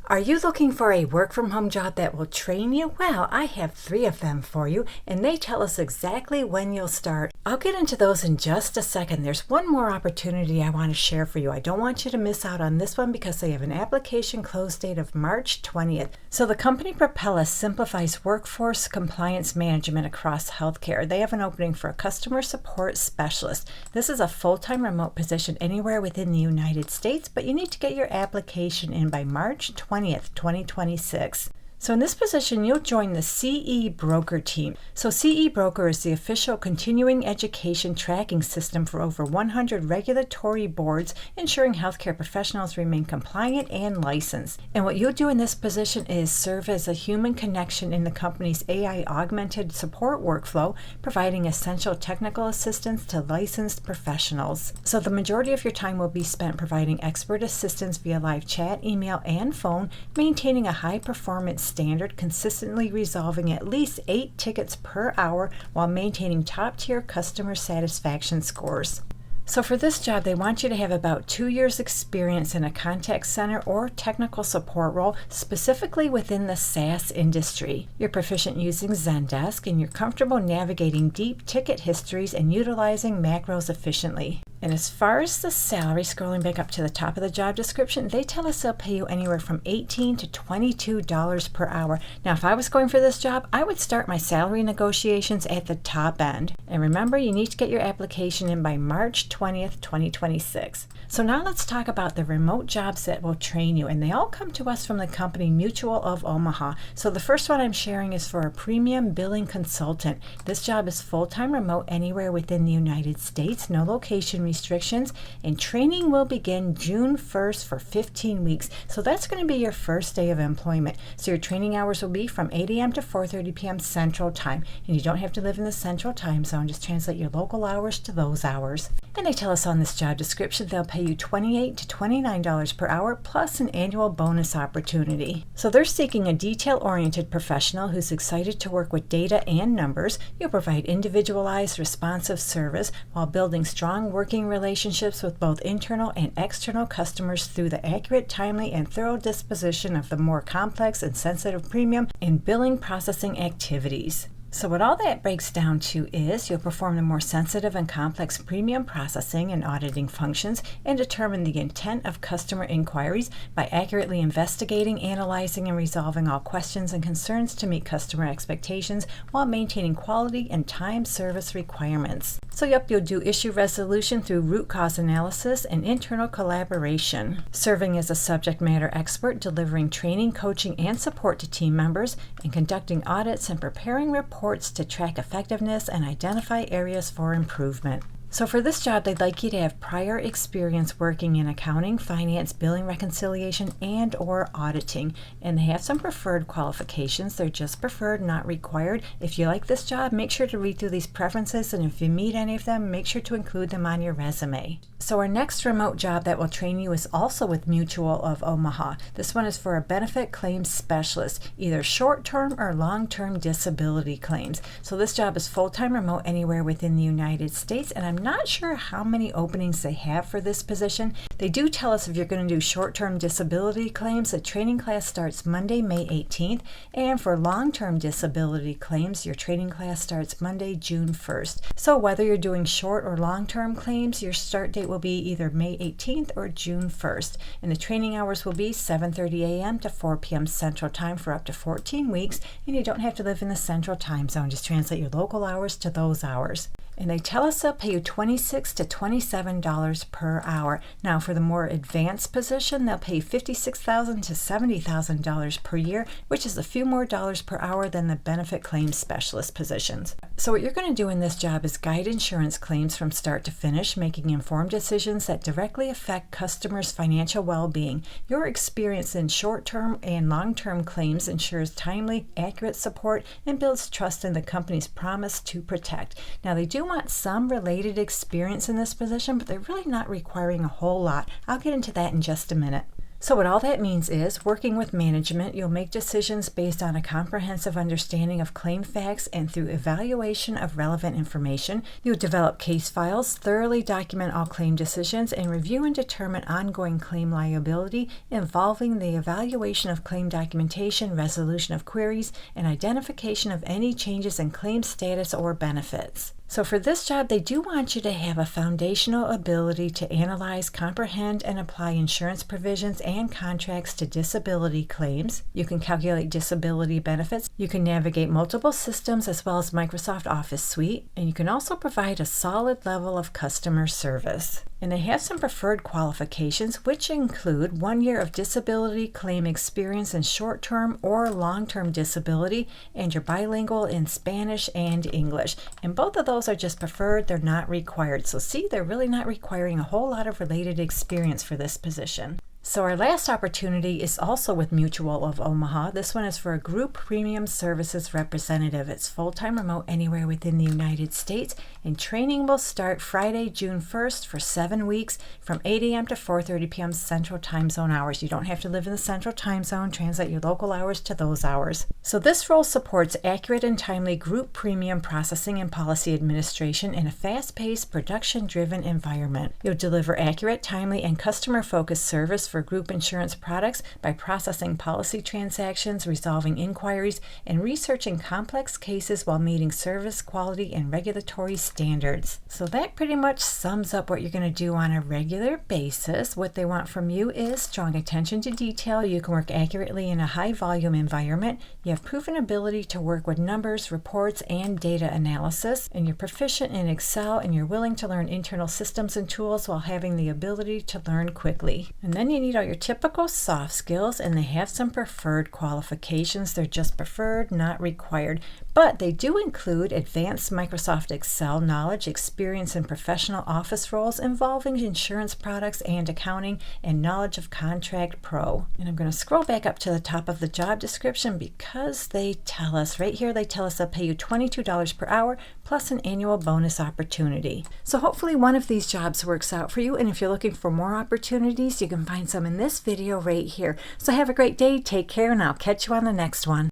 Are you looking for a work-from-home job that will train you? Well, I have 3 of them for you, and they tell us exactly when you'll start. I'll get into those in just a second. There's one more opportunity I want to share for you. I don't want you to miss out on this one because they have an application close date of March 20th. So the company Propellus simplifies workforce compliance management across healthcare. They have an opening for a customer support specialist. This is a full-time remote position anywhere within the United States, but you need to get your application in by March 20th, 2026. So in this position, you'll join the CE Broker team. So CE Broker is the official continuing education tracking system for over 100 regulatory boards, ensuring healthcare professionals remain compliant and licensed. And what you'll do in this position is serve as a human connection in the company's AI augmented support workflow, providing essential technical assistance to licensed professionals. So the majority of your time will be spent providing expert assistance via live chat, email, and phone, maintaining a high-performance standard, consistently resolving at least 8 tickets per hour while maintaining top-tier customer satisfaction scores. So for this job, they want you to have about 2 years experience in a contact center or technical support role, specifically within the SaaS industry. You're proficient using Zendesk, and you're comfortable navigating deep ticket histories and utilizing macros efficiently. And as far as the salary, scrolling back up to the top of the job description, they tell us they'll pay you anywhere from $18 to $22 per hour. Now, if I was going for this job, I would start my salary negotiations at the top end. And remember, you need to get your application in by March 20th, 2026. So now let's talk about the remote jobs that will train you. And they all come to us from the company Mutual of Omaha. So the first one I'm sharing is for a premium billing consultant. This job is full-time remote anywhere within the United States, no location restrictions, and training will begin June 1st for 15 weeks. So that's going to be your first day of employment. So your training hours will be from 8 a.m. to 4:30 p.m. Central Time. And you don't have to live in the Central Time Zone. Just translate your local hours to those hours. And they tell us on this job description they'll pay you $28 to $29 per hour plus an annual bonus opportunity. So they're seeking a detail-oriented professional who's excited to work with data and numbers. You'll provide individualized, responsive service while building strong working relationships with both internal and external customers through the accurate, timely, and thorough disposition of the more complex and sensitive premium and billing processing activities. So what all that breaks down to is you'll perform the more sensitive and complex premium processing and auditing functions and determine the intent of customer inquiries by accurately investigating, analyzing, and resolving all questions and concerns to meet customer expectations while maintaining quality and time service requirements. So you'll do issue resolution through root cause analysis and internal collaboration, serving as a subject matter expert, delivering training, coaching, and support to team members, and conducting audits and preparing reports to track effectiveness and identify areas for improvement. So for this job, they'd like you to have prior experience working in accounting, finance, billing reconciliation, and or auditing. And they have some preferred qualifications. They're just preferred, not required. If you like this job, make sure to read through these preferences, and if you meet any of them, make sure to include them on your resume. So our next remote job that will train you is also with Mutual of Omaha. This one is for a benefit claims specialist, either short-term or long-term disability claims. So this job is full-time remote anywhere within the United States, and I'm not sure how many openings they have for this position. They do tell us if you're going to do short-term disability claims, the training class starts Monday, May 18th, and for long-term disability claims, your training class starts Monday, June 1st. So whether you're doing short or long-term claims, your start date will be either May 18th or June 1st, and the training hours will be 7:30 a.m. to 4 p.m. Central Time for up to 14 weeks, and you don't have to live in the Central Time Zone. Just translate your local hours to those hours. And they tell us they'll pay you $26 to $27 per hour. Now, for the more advanced position, they'll pay $56,000 to $70,000 per year, which is a few more dollars per hour than the benefit claims specialist positions. So what you're going to do in this job is guide insurance claims from start to finish, making informed decisions that directly affect customers' financial well-being. Your experience in short-term and long-term claims ensures timely, accurate support and builds trust in the company's promise to protect. Now, they do want some related experience in this position, but they're really not requiring a whole lot. I'll get into that in just a minute. So what all that means is, working with management, you'll make decisions based on a comprehensive understanding of claim facts and through evaluation of relevant information. You'll develop case files, thoroughly document all claim decisions, and review and determine ongoing claim liability involving the evaluation of claim documentation, resolution of queries, and identification of any changes in claim status or benefits. So for this job, they do want you to have a foundational ability to analyze, comprehend, and apply insurance provisions and contracts to disability claims. You can calculate disability benefits. You can navigate multiple systems as well as Microsoft Office Suite. And you can also provide a solid level of customer service. And they have some preferred qualifications, which include 1 year of disability claim experience in short-term or long-term disability, and you're bilingual in Spanish and English. And both of those are just preferred, they're not required. So see, they're really not requiring a whole lot of related experience for this position. So our last opportunity is also with Mutual of Omaha. This one is for a group premium services representative. It's full-time remote anywhere within the United States, and training will start Friday, June 1st for 7 weeks from 8 a.m. to 4:30 p.m. Central Time Zone hours. You don't have to live in the Central Time Zone. Translate your local hours to those hours. So this role supports accurate and timely group premium processing and policy administration in a fast-paced, production-driven environment. You'll deliver accurate, timely, and customer-focused service for group insurance products by processing policy transactions, resolving inquiries, and researching complex cases while meeting service quality and regulatory standards. So that pretty much sums up what you're going to do on a regular basis. What they want from you is strong attention to detail. You can work accurately in a high volume environment. You have proven ability to work with numbers, reports, and data analysis, and you're proficient in Excel, and you're willing to learn internal systems and tools while having the ability to learn quickly. And then you need all your typical soft skills, and they have some preferred qualifications. They're just preferred, not required, but they do include advanced Microsoft Excel knowledge, experience in professional office roles involving insurance products and accounting, and knowledge of Contract Pro. And I'm going to scroll back up to the top of the job description because they tell us right here, they tell us they'll pay you $22 per hour plus an annual bonus opportunity. So hopefully one of these jobs works out for you, and if you're looking for more opportunities, you can find some in this video right here. So have a great day, take care, and I'll catch you on the next one.